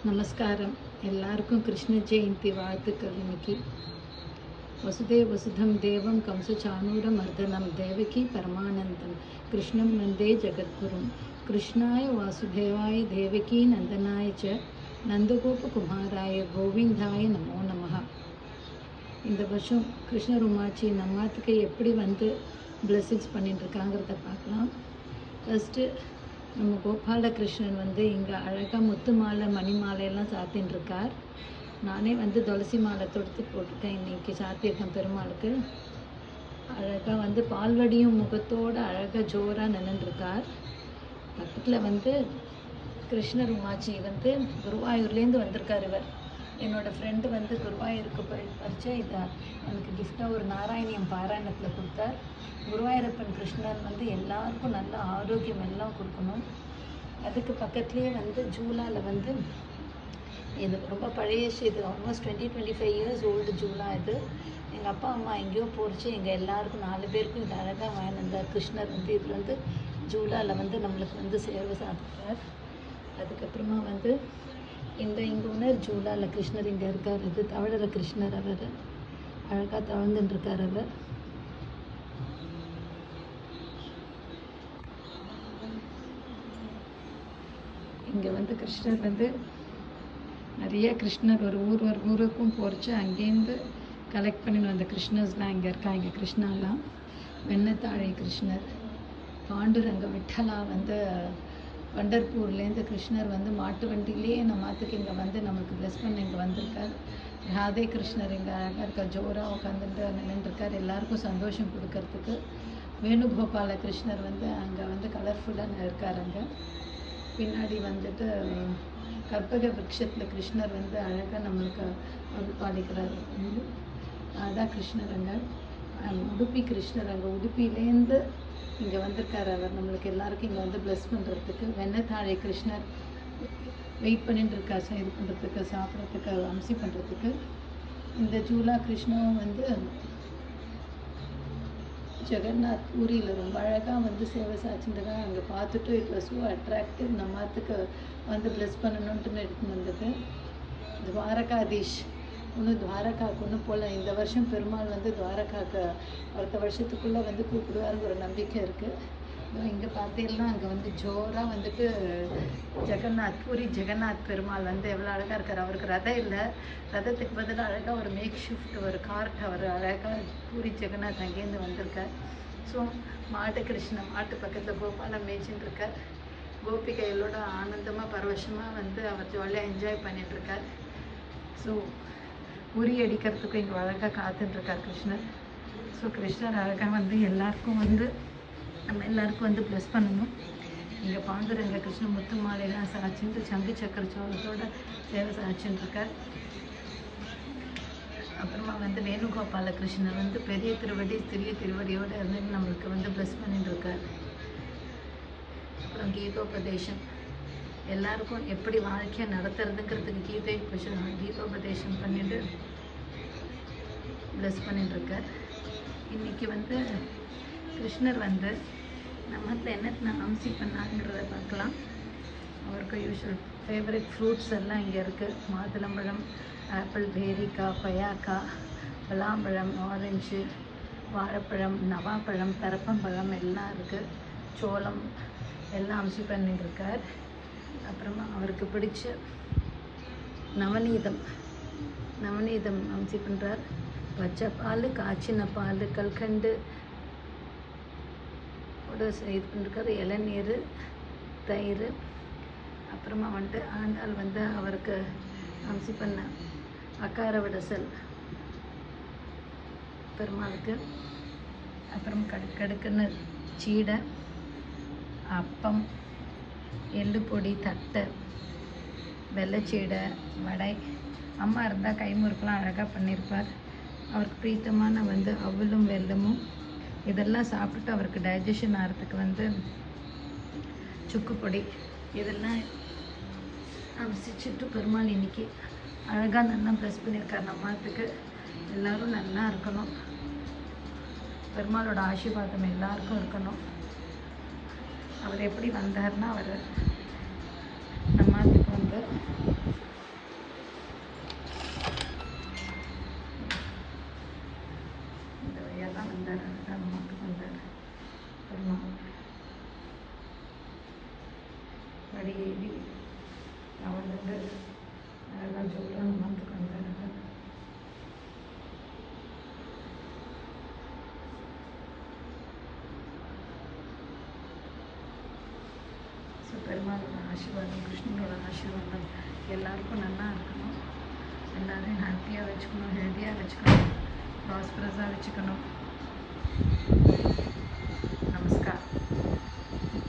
நமஸ்காரம். எல்லாருக்கும் கிருஷ்ண ஜெயந்தி வாழ்த்துக்கள். இன்னைக்கு வசுதே வசுதம் தேவம் கம்சச்சானூர மர்தனம் தேவகி பரமானந்தம் கிருஷ்ணம் நந்தே ஜெகத்குரும் கிருஷ்ணாய வாசுதேவாய தேவகி நந்தனாய ச நந்தகோபகுமாராய கோவிந்தாய நமோ நமஹ. இந்த வருஷம் கிருஷ்ணர் உமாச்சி நம்மாத்துக்கு எப்படி பிளெஸிங்ஸ் பண்ணிட்டு இருக்காங்கிறத பார்க்கலாம். ஃபஸ்ட்டு நம்ம கோபாலகிருஷ்ணன் இங்கே அழகாக முத்து மாலை மணி மாலையெல்லாம் சாத்தின்னு இருக்கார். நானே துளசி மாலை தொடுத்து போட்டிருக்கேன். இன்றைக்கி சாத்தியிருக்கேன் பெருமாளுக்கு. அழகாக பால்வடியும் முகத்தோடு அழகாக ஜோராக நின்றுருக்கார். பக்கத்தில் கிருஷ்ணர் உமாச்சி குருவாயூர்லேருந்து வந்திருக்கார். இவர் என்னோடய ஃப்ரெண்டு குருவாயூருக்கு பறிச்சு இதை எனக்கு கிஃப்டாக ஒரு நாராயணியம் பாராயணத்தில் கொடுத்தார். குருவாயூரப்பன் கிருஷ்ணன் எல்லாருக்கும் நல்ல ஆரோக்கியம் எல்லாம் கொடுக்கணும். அதுக்கு பக்கத்துலேயே ஜூலாவில் இது ரொம்ப பழைய இது ஆல்மோஸ்ட் 20-25 இயர்ஸ் ஓல்டு ஜூலா. இது எங்கள் அப்பா அம்மா எங்கேயோ போச்சு. எங்கள் எல்லாருக்கும் 4 பேருக்கும் இது அழகாக வாங்கினார். கிருஷ்ணர் இதில் ஜூலாவில் நம்மளுக்கு சேவை சாப்பிட்டார். அதுக்கப்புறமா இங்கே உணர் ஜூலாவில் கிருஷ்ணர் இங்கே இருக்கார். இது தவழற கிருஷ்ணர். அவர் அழகாக தவழ்ந்துட்டுருக்கார். அவர் இங்கே கிருஷ்ணர் நிறைய கிருஷ்ணர் ஒரு ஊருக்கும் போச்சு. அங்கேருந்து கலெக்ட் பண்ணின்னு வந்த கிருஷ்ணர்ஸ்லாம் இங்கே இருக்காங்க. கிருஷ்ணாலாம் வெண்ணத்தாழை கிருஷ்ணர், பாண்டுரங்க விட்டலா பண்டர்பூர்லேருந்து கிருஷ்ணர் மாட்டு வண்டியிலேயே நம்மத்துக்கு இங்கே நம்மளுக்கு ப்ளெஸ் பண்ண இங்கே வந்திருக்கார். ராதே கிருஷ்ணர் இங்கே அழகாக இருக்கார். ஜோராக உட்காந்துட்டு நின்றுருக்கார் எல்லாருக்கும் சந்தோஷம் கொடுக்கறதுக்கு. வேணுகோபால கிருஷ்ணர் அங்கே கலர்ஃபுல்லாக இருக்கார். அங்கே பின்னாடி கற்பக விருட்சத்தில் கிருஷ்ணர் அழகாக நம்மளுக்கு அருள் பாலிக்கிறார். அதான் கிருஷ்ணர். அங்கே உடுப்பி கிருஷ்ணர் அங்கே உடுப்பிலேருந்து இங்கே வந்திருக்கார். அவர் நம்மளுக்கு எல்லாருக்கும் இங்கே ப்ளெஸ் பண்ணுறதுக்கு. வெண்ணத்தாழை கிருஷ்ணர் வெயிட் பண்ணிட்டு இருக்கா இது பண்ணுறதுக்கு, சாப்பிட்றதுக்கு, அம்சி பண்ணுறதுக்கு. இந்த ஜூலா கிருஷ்ணவும் ஜெகநாத் பூரியில் ரொம்ப அழகாக சேவை சாய்ச்சிருக்காங்க. அங்கே பார்த்துட்டு இட் வாஸ் ஸோ அட்ராக்டிவ். நம்மத்துக்கு ப்ளெஸ் பண்ணணுன்ட்டு எடுத்துன்னு வந்தது. துவாரகாதீஷ் இன்னும் துவாரகாவுக்கு ஒன்றும் போகல. இந்த வருஷம் பெருமாள் துவாரகாவுக்கு அடுத்த வருஷத்துக்குள்ளே கூப்பிடுவாருங்கிற ஒரு நம்பிக்கை இருக்குது. இங்கே பார்த்தீங்கன்னா அங்கே ஜோராக ஜெகநாத் பூரி ஜெகநாத் பெருமாள் எவ்வளோ அழகாக இருக்கார். அவருக்கு ரதம் இல்லை, ரதத்துக்கு பதிலாக அழகாக ஒரு மேக் ஷிஃப்ட் ஒரு கார்ட் அவர் அழகாக பூரி ஜெகநாத் அங்கேருந்து வந்திருக்கார். ஸோ மாட்டு கிருஷ்ணன் மாட்டு பக்கத்தில் கோபாலம் மேய்ச்சின்னு இருக்கார். கோபிகைகளோட ஆனந்தமாக பரவசமாக அவர் ஜாலியாக என்ஜாய் பண்ணிட்டுருக்கார். ஸோ உரி அடிக்கிறதுக்கும் இங்கே அழகாக காத்துட்டுருக்கார் கிருஷ்ணர். ஸோ கிருஷ்ணர் அழகாக எல்லாருக்கும் நம்ம எல்லாருக்கும் ப்ளெஸ் பண்ணணும். இங்கே பாண்டுரங்க கிருஷ்ணன் முத்து மாலையெல்லாம் சாய்ச்சிட்டு சங்கு சக்கர சோளத்தோட சேவை சாய்ச்சின்னு இருக்கார். அப்புறமா வேணுகோபால கிருஷ்ணர் பெரிய திருவடி சிறிய திருவடியோடு நம்மளுக்கு ப்ளெஸ் பண்ணிட்டு இருக்கார். அப்புறம் கீதோபதேசம் எல்லாருக்கும் எப்படி வாழ்க்கையை நடத்துறதுங்கிறதுக்கு கீதோபதேசம் பண்ணிட்டு ப்ளெஸ் பண்ணிட்டு இருக்கார். இன்றைக்கி கிருஷ்ணர் நம்மத்தில் என்னென்ன அம்சி பண்ணாங்கிறத பார்க்கலாம். அவருக்கு யூஸ்வல் ஃபேவரட் ஃப்ரூட்ஸ் எல்லாம் இங்கே இருக்குது. மாதுளம்பழம், ஆப்பிள், பேரிக்காய், கொய்யாக்காய், பலாம்பழம், ஆரஞ்சு, வாழைப்பழம், நவாப்பழம், தரப்பம்பழம் எல்லாம் இருக்குது. சோளம் எல்லாம் அம்சி பண்ணிட்டுருக்கார். அப்புறமா அவருக்கு பிடிச்ச நவநீதம் அம்சி பண்ணுறார். பச்சை பால், காய்ச்சின பால், கல்கண்டு இது பண்ணிருக்காரு. இளநீர், தயிர். அப்புறமா ஆண்டாள் அவருக்கு அம்சி பண்ண அக்கார விடசல் பெருமாளுக்கு. அப்புறம் கடுக்குன்னு சீடை, அப்பம், எள்ளு பொடி, தட்டை, வெள்ளைச்சீடை, வடை. அம்மா இருந்தால் கைமுறுக்கெலாம் அழகாக பண்ணியிருப்பார். அவருக்கு பிரீத்தமான அவலும் வெல்லமும் இதெல்லாம் சாப்பிட்டுட்டு அவருக்கு டைஜஷன் ஆகிறதுக்கு சுக்கு பொடி இதெல்லாம் அம்சிச்சுட்டு பெருமாள் இன்றைக்கி அழகாக நல்லா ப்ளஸ் பண்ணியிருக்கார். நம்மத்துக்கு எல்லோரும் நல்லா இருக்கணும். பெருமாளோட ஆசீர்வாதம் எல்லாருக்கும் இருக்கணும். அவர் எப்படி வந்தார்னா அவர் நம்மத்துக்கு ஏறி தவழ்ந்து அழகாக சொல்கிறாங்க மனத்துக்கு வந்தாங்க. ஸோ பெருமாளோட ஆசீர்வாதம், கிருஷ்ணனோட ஆசீர்வாதம் எல்லாருக்கும் நல்லா இருக்கணும். எல்லோரையும் ஹாப்பியாக வச்சுக்கணும், ஹெல்த்தியாக வச்சுக்கணும், ப்ராஸ்பரஸாக வச்சுக்கணும்.